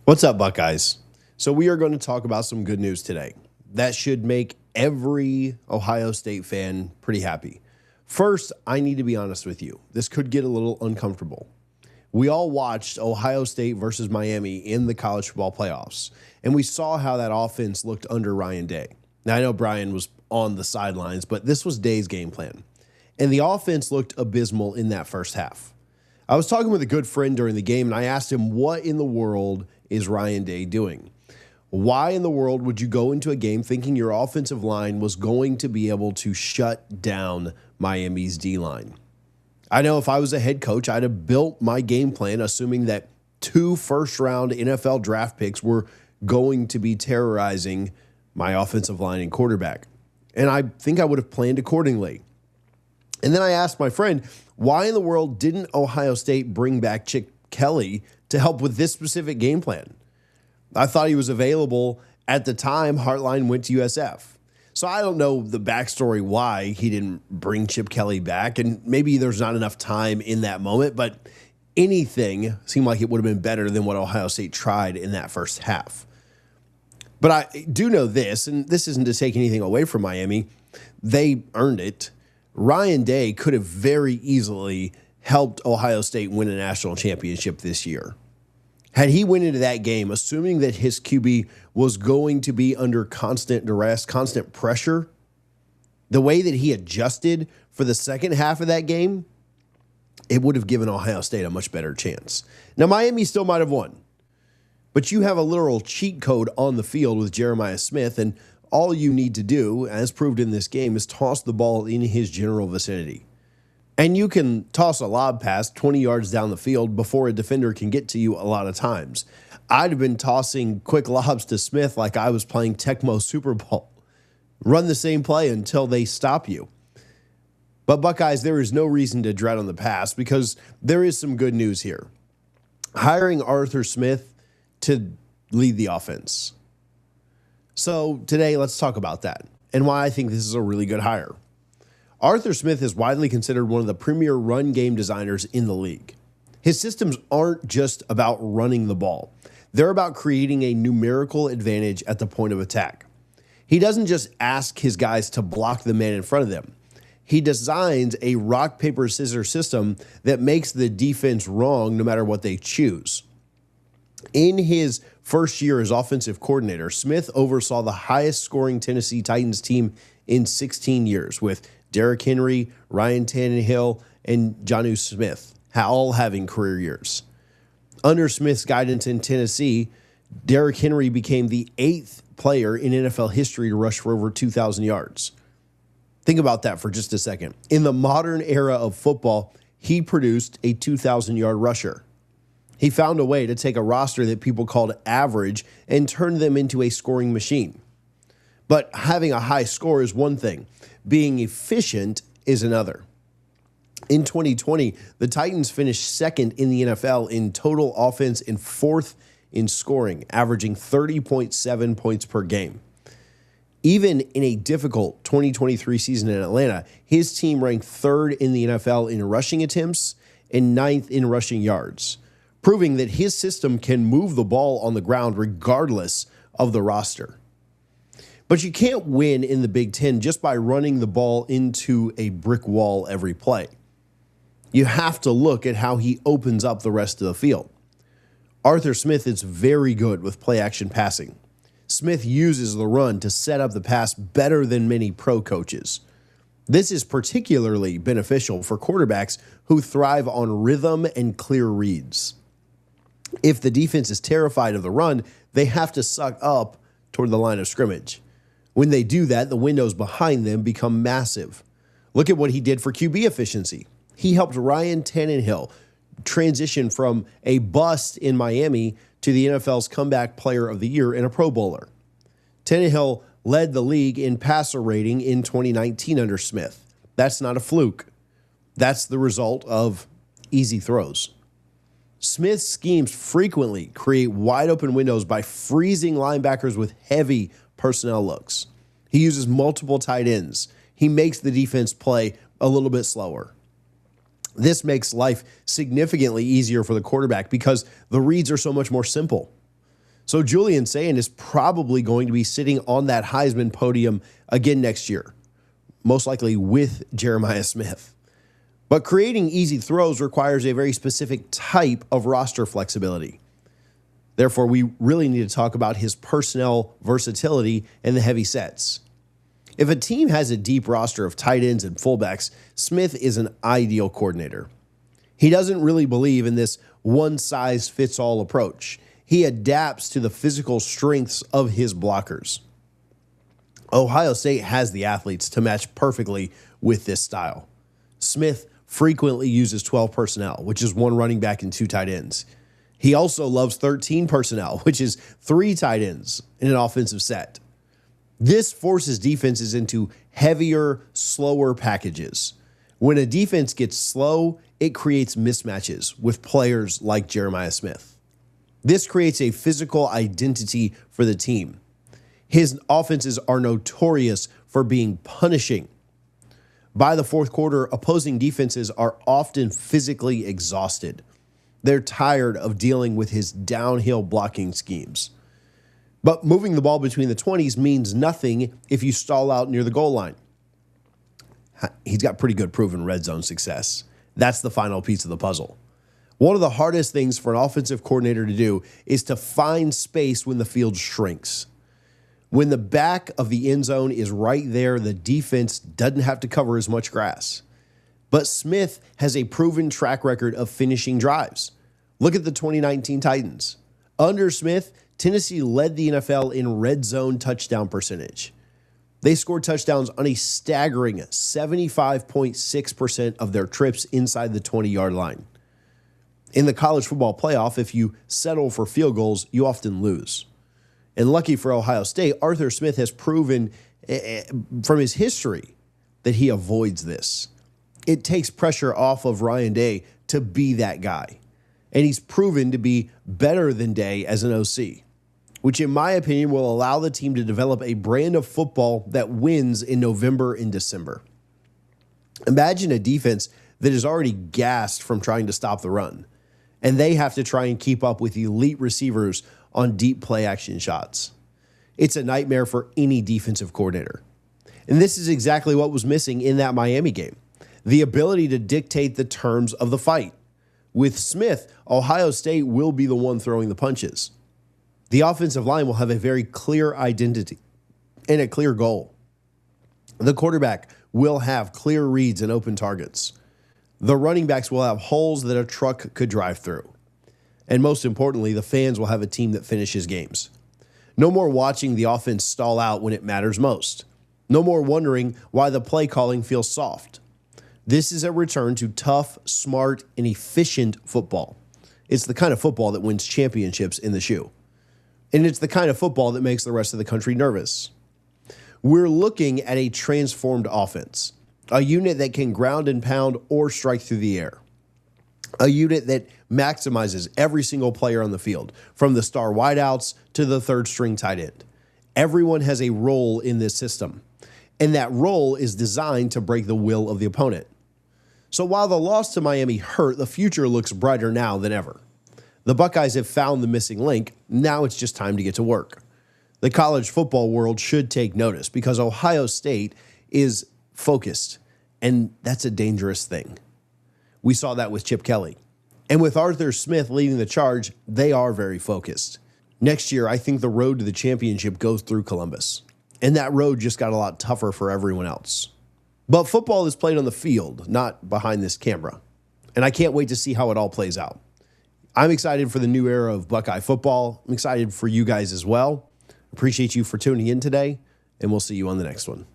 What's up, Buckeyes? So we are going to talk about some good news today. That should make every Ohio State fan pretty happy. First, I need to be honest with you. This could get a little uncomfortable. We all watched Ohio State versus Miami in the college football playoffs, and we saw how that offense looked under Ryan Day. Now, I know Brian was on the sidelines, but this was Day's game plan, and the offense looked abysmal in that first half. I was talking with a good friend during the game, and I asked him, what in the world is Ryan Day doing? Why in the world would you go into a game thinking your offensive line was going to be able to shut down Miami's D-line? I know if I was a head coach, I'd have built my game plan assuming that 2 first-round NFL draft picks were going to be terrorizing my offensive line and quarterback. And I think I would have planned accordingly. And then I asked my friend, why in the world didn't Ohio State bring back Chip Kelly to help with this specific game plan? I thought he was available at the time Hartline went to USF. So I don't know the backstory why he didn't bring Chip Kelly back, and maybe there's not enough time in that moment, but anything seemed like it would have been better than what Ohio State tried in that first half. But I do know this, and this isn't to take anything away from Miami. They earned it. Ryan Day could have very easily helped Ohio State win a national championship this year. Had he went into that game, assuming that his QB was going to be under constant duress, constant pressure, the way that he adjusted for the second half of that game, it would have given Ohio State a much better chance. Now, Miami still might have won, but you have a literal cheat code on the field with Jeremiah Smith, and all you need to do, as proved in this game, is toss the ball in his general vicinity. And you can toss a lob pass 20 yards down the field before a defender can get to you a lot of times. I'd have been tossing quick lobs to Smith like I was playing Tecmo Super Bowl. Run the same play until they stop you. But Buckeyes, there is no reason to dread on the pass because there is some good news here. Hiring Arthur Smith to lead the offense. So today, let's talk about that and why I think this is a really good hire. Arthur Smith is widely considered one of the premier run game designers in the league. His systems aren't just about running the ball. They're about creating a numerical advantage at the point of attack. He doesn't just ask his guys to block the man in front of them. He designs a rock, paper, scissors system that makes the defense wrong no matter what they choose. In his first year as offensive coordinator, Smith oversaw the highest scoring Tennessee Titans team in 16 years with Derrick Henry, Ryan Tannehill, and Jonnu Smith, all having career years. Under Smith's guidance in Tennessee, Derrick Henry became the 8th player in NFL history to rush for over 2,000 yards. Think about that for just a second. In the modern era of football, he produced a 2,000-yard rusher. He found a way to take a roster that people called average and turn them into a scoring machine. But having a high score is one thing. Being efficient is another. In 2020, the Titans finished 2nd in the NFL in total offense and 4th in scoring, averaging 30.7 points per game. Even in a difficult 2023 season in Atlanta, his team ranked 3rd in the NFL in rushing attempts and 9th in rushing yards, proving that his system can move the ball on the ground regardless of the roster. But you can't win in the Big Ten just by running the ball into a brick wall every play. You have to look at how he opens up the rest of the field. Arthur Smith is very good with play-action passing. Smith uses the run to set up the pass better than many pro coaches. This is particularly beneficial for quarterbacks who thrive on rhythm and clear reads. If the defense is terrified of the run, they have to suck up toward the line of scrimmage. When they do that, the windows behind them become massive. Look at what he did for QB efficiency. He helped Ryan Tannehill transition from a bust in Miami to the NFL's comeback player of the year and a Pro Bowler. Tannehill led the league in passer rating in 2019 under Smith. That's not a fluke. That's the result of easy throws. Smith's schemes frequently create wide open windows by freezing linebackers with heavy personnel looks. He uses multiple tight ends. He makes the defense play a little bit slower. This makes life significantly easier for the quarterback because the reads are so much more simple. So Julian Sayin is probably going to be sitting on that Heisman podium again next year, most likely with Jeremiah Smith. But creating easy throws requires a very specific type of roster flexibility. Therefore, we really need to talk about his personnel versatility and the heavy sets. If a team has a deep roster of tight ends and fullbacks, Smith is an ideal coordinator. He doesn't really believe in this one-size-fits-all approach. He adapts to the physical strengths of his blockers. Ohio State has the athletes to match perfectly with this style. Smith frequently uses 12 personnel, which is 1 running back and 2 tight ends. He also loves 13 personnel, which is 3 tight ends in an offensive set. This forces defenses into heavier, slower packages. When a defense gets slow, it creates mismatches with players like Jeremiah Smith. This creates a physical identity for the team. His offenses are notorious for being punishing. By the fourth quarter, opposing defenses are often physically exhausted. They're tired of dealing with his downhill blocking schemes. But moving the ball between the 20s means nothing if you stall out near the goal line. He's got pretty good proven red zone success. That's the final piece of the puzzle. One of the hardest things for an offensive coordinator to do is to find space when the field shrinks. When the back of the end zone is right there, the defense doesn't have to cover as much grass. But Smith has a proven track record of finishing drives. Look at the 2019 Titans. Under Smith, Tennessee led the NFL in red zone touchdown percentage. They scored touchdowns on a staggering 75.6% of their trips inside the 20-yard line. In the college football playoff, if you settle for field goals, you often lose. And lucky for Ohio State, Arthur Smith has proven from his history that he avoids this. It takes pressure off of Ryan Day to be that guy. And he's proven to be better than Day as an OC, which in my opinion will allow the team to develop a brand of football that wins in November and December. Imagine a defense that is already gassed from trying to stop the run, and they have to try and keep up with elite receivers on deep play action shots. It's a nightmare for any defensive coordinator. And this is exactly what was missing in that Miami game. The ability to dictate the terms of the fight. With Smith, Ohio State will be the one throwing the punches. The offensive line will have a very clear identity and a clear goal. The quarterback will have clear reads and open targets. The running backs will have holes that a truck could drive through. And most importantly, the fans will have a team that finishes games. No more watching the offense stall out when it matters most. No more wondering why the play calling feels soft. This is a return to tough, smart, and efficient football. It's the kind of football that wins championships in the shoe. And it's the kind of football that makes the rest of the country nervous. We're looking at a transformed offense, a unit that can ground and pound or strike through the air, a unit that maximizes every single player on the field, from the star wideouts to the third string tight end. Everyone has a role in this system, and that role is designed to break the will of the opponent. So while the loss to Miami hurt, the future looks brighter now than ever. The Buckeyes have found the missing link. Now it's just time to get to work. The college football world should take notice because Ohio State is focused, and that's a dangerous thing. We saw that with Chip Kelly. And with Arthur Smith leading the charge, they are very focused. Next year, I think the road to the championship goes through Columbus. And that road just got a lot tougher for everyone else. But football is played on the field, not behind this camera. And I can't wait to see how it all plays out. I'm excited for the new era of Buckeye football. I'm excited for you guys as well. Appreciate you for tuning in today, and we'll see you on the next one.